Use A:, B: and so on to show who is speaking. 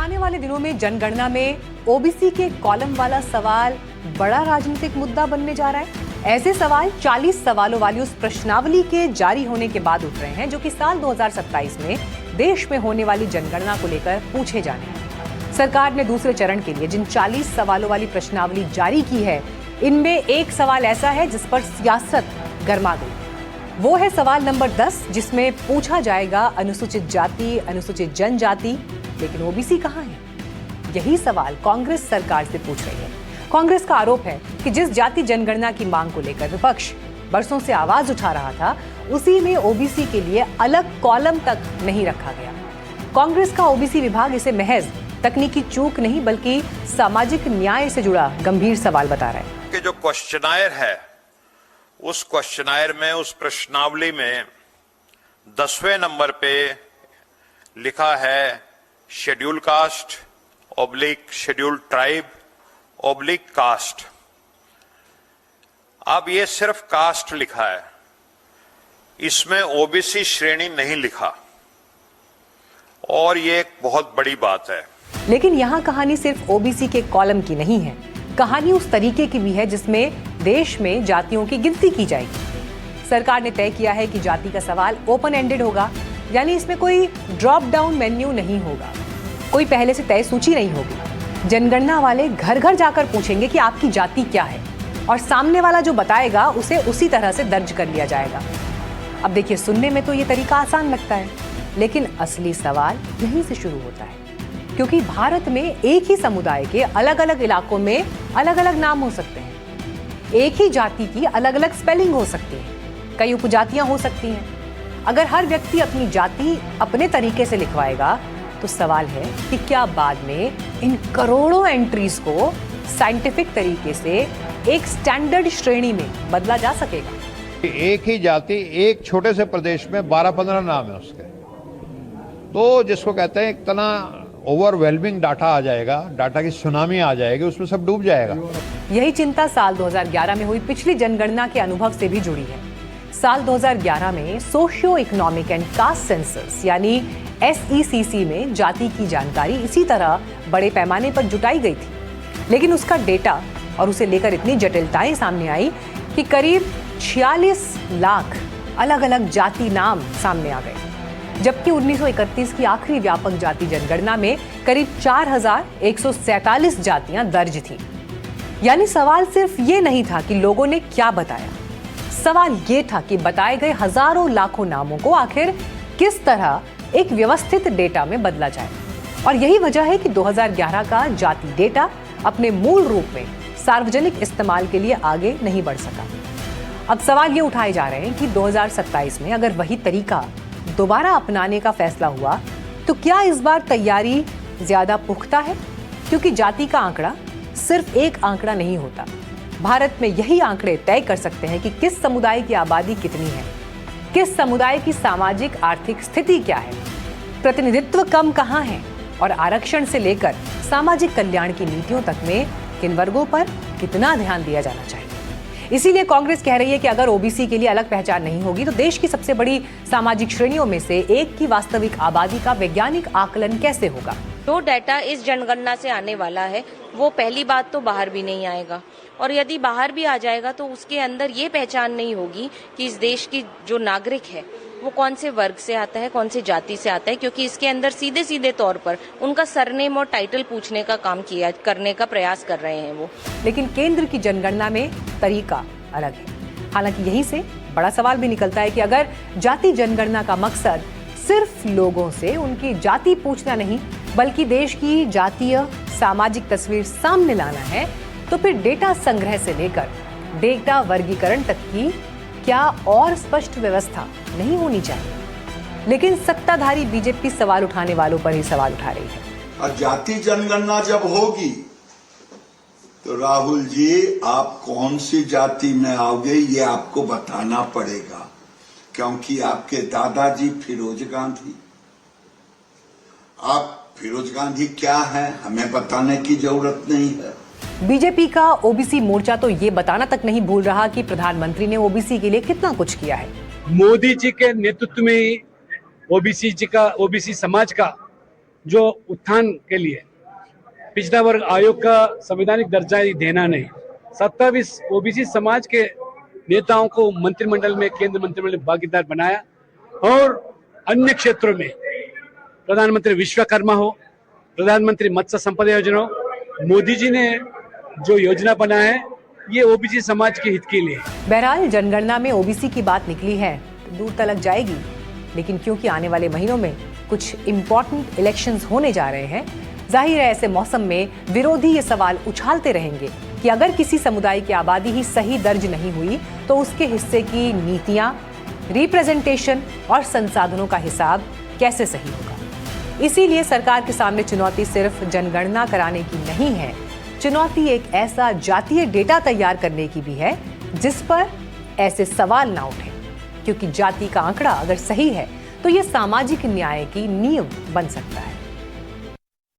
A: आने वाले दिनों में जनगणना में ओबीसी के कॉलम वाला सवाल बड़ा राजनीतिक मुद्दा बनने जा रहा है। ऐसे सवाल 40 सवालों वाली उस प्रश्नावली के जारी होने के बाद उठ रहे हैं जो कि साल 2027 में देश में होने वाली जनगणना को लेकर पूछे जाने हैं। सरकार ने दूसरे चरण के लिए जिन 40 सवालों वाली प्रश्नावली जारी की है, इनमें एक सवाल ऐसा है जिस पर सियासत गर्मा गई। वो है सवाल नंबर 10, जिसमें पूछा जाएगा अनुसूचित जाति, अनुसूचित जनजाति, लेकिन ओबीसी कहाँ है? यही सवाल कांग्रेस सरकार से पूछ रही है। कांग्रेस का आरोप है कि जिस जाति जनगणना की मांग को लेकर विपक्ष बरसों से आवाज उठा रहा था, उसी में ओबीसी के लिए अलग कॉलम तक नहीं रखा गया। कांग्रेस का ओबीसी विभाग इसे महज तकनीकी चूक नहीं बल्कि सामाजिक न्याय से जुड़ा गंभीर सवाल बता रहा है।
B: कि जो क्वेश्चनायर है, उस क्वेश्चनायर में, उस प्रश्नावली में 10वें नंबर पे लिखा है schedule caste oblique schedule tribe oblique caste. अब ये सिर्फ कास्ट लिखा है, इसमें ओबीसी श्रेणी नहीं लिखा, और ये एक बहुत बड़ी बात है।
A: लेकिन यहाँ कहानी सिर्फ ओबीसी के कॉलम की नहीं है, कहानी उस तरीके की भी है जिसमें देश में जातियों की गिनती की जाएगी। सरकार ने तय किया है कि जाति का सवाल ओपन एंडेड होगा, यानी इसमें कोई ड्रॉप डाउन मेन्यू नहीं होगा, कोई पहले से तय सूची नहीं होगी। जनगणना वाले घर घर जाकर पूछेंगे कि आपकी जाति क्या है, और सामने वाला जो बताएगा उसे उसी तरह से दर्ज कर लिया जाएगा। अब देखिए, सुनने में तो ये तरीका आसान लगता है, लेकिन असली सवाल यहीं से शुरू होता है, क्योंकि भारत में एक ही समुदाय के अलग अलग इलाकों में अलग अलग नाम हो सकते हैं, एक ही जाति की अलग अलग स्पेलिंग हो सकती है, कई उपजातियां हो सकती हैं। अगर हर व्यक्ति अपनी जाति अपने तरीके से लिखवाएगा तो सवाल है कि क्या बाद में इन करोड़ों एंट्रीज को साइंटिफिक तरीके से एक स्टैंडर्ड श्रेणी में बदला जा सकेगा?
C: एक ही जाति एक छोटे से प्रदेश में 12-15 नाम है उसके, तो जिसको कहते हैं इतना ओवरवेलमिंग डाटा आ जाएगा, डाटा की सुनामी आ जाएगी, उसमें सब डूब जाएगा।
A: यही चिंता साल 2011 में हुई पिछली जनगणना के अनुभव से भी जुड़ी है। साल 2011 में socio economic and caste census यानी SECC में जाति की जानकारी इसी तरह बड़े पैमाने पर जुटाई गई थी, लेकिन उसका डेटा और उसे लेकर इतनी जटिलताएं सामने आई कि करीब 46 लाख अलग अलग जाति नाम सामने आ गए, जबकि 1931 की आखिरी व्यापक जाति जनगणना में करीब 4147 जातियां दर्ज थी। यानी सवाल सिर्फ ये नहीं था कि लोगों ने क्या बताया, सवाल ये था कि बताए गए हजारों लाखों नामों को आखिर किस तरह एक व्यवस्थित डेटा में बदला जाए। और यही वजह है कि 2011 का जाति डेटा अपने मूल रूप में सार्वजनिक इस्तेमाल के लिए आगे नहीं बढ़ सका। अब सवाल ये उठाए जा रहे हैं कि 2027 में अगर वही तरीका दोबारा अपनाने का फैसला हुआ तो क्या इस बार तैयारी ज्यादा पुख्ता है? क्योंकि जाति का आंकड़ा सिर्फ एक आंकड़ा नहीं होता। भारत में यही आंकड़े तय कर सकते हैं कि किस समुदाय की आबादी कितनी है, किस समुदाय की सामाजिक आर्थिक स्थिति क्या है, प्रतिनिधित्व कम कहाँ है, और आरक्षण से लेकर सामाजिक कल्याण की नीतियों तक में किन वर्गों पर कितना ध्यान दिया जाना चाहिए। इसीलिए कांग्रेस कह रही है कि अगर ओबीसी के लिए अलग पहचान नहीं होगी तो देश की सबसे बड़ी सामाजिक श्रेणियों में से एक की वास्तविक आबादी का वैज्ञानिक आकलन कैसे होगा?
D: जो डाटा इस जनगणना से आने वाला है वो पहली बात तो बाहर भी नहीं आएगा, और यदि बाहर भी आ जाएगा तो उसके अंदर ये पहचान नहीं होगी कि इस देश की जो नागरिक है वो कौन से वर्ग से आता है, कौन सी जाति से आता है, क्योंकि इसके अंदर सीधे सीधे तौर पर उनका सरनेम और टाइटल पूछने का काम करने का प्रयास कर रहे हैं वो।
A: लेकिन केंद्र की जनगणना में तरीका अलग है। हालांकि यहीं से बड़ा सवाल भी निकलता है कि अगर जाति जनगणना का मकसद सिर्फ लोगों से उनकी जाति पूछना नहीं बल्कि देश की जातीय सामाजिक तस्वीर सामने लाना है, तो फिर डेटा संग्रह से लेकर डेटा वर्गीकरण तक की क्या और स्पष्ट व्यवस्था नहीं होनी चाहिए? लेकिन सत्ताधारी बीजेपी सवाल उठाने वालों पर ही सवाल उठा रही है।
E: और जाति जनगणना जब होगी तो राहुल जी, आप कौन सी जाति में आओगे ये आपको बताना पड़ेगा, क्योंकि आपके दादाजी फिरोज गांधी, आप फिरोज गांधी क्या है हमें बताने की जरूरत नहीं है।
A: बीजेपी का ओबीसी मोर्चा तो ये बताना तक नहीं भूल रहा कि प्रधानमंत्री ने ओबीसी के लिए कितना कुछ किया है।
F: मोदी जी के नेतृत्व में ओबीसी समाज का जो उत्थान के लिए पिछड़ा वर्ग आयोग का संवैधानिक दर्जा देना नहीं, 27 ओबीसी समाज के नेताओं को मंत्रिमंडल में, केंद्र मंत्रिमंडल में भागीदार बनाया और अन्य क्षेत्रों में प्रधानमंत्री विश्वकर्मा हो, प्रधानमंत्री मत्स्य संपदा योजना हो, मोदी जी ने जो योजना बनाया है ये ओबीसी समाज के हित के लिए।
A: बहरहाल जनगणना में ओबीसी की बात निकली है तो दूर तलक जाएगी, लेकिन क्योंकि आने वाले महीनों में कुछ इंपॉर्टेंट इलेक्शंस होने जा रहे हैं, जाहिर है ऐसे मौसम में विरोधी ये सवाल उछालते रहेंगे कि अगर किसी समुदाय की आबादी ही सही दर्ज नहीं हुई तो उसके हिस्से की नीतियां, रिप्रेजेंटेशन और संसाधनों का हिसाब कैसे सही होगा। इसीलिए सरकार के सामने चुनौती सिर्फ जनगणना कराने की नहीं है, चुनौती एक ऐसा जातीय डेटा तैयार करने की भी है जिस पर ऐसे सवाल ना उठे, क्योंकि जाति का आंकड़ा अगर सही है तो यह सामाजिक न्याय की नींव बन सकता है।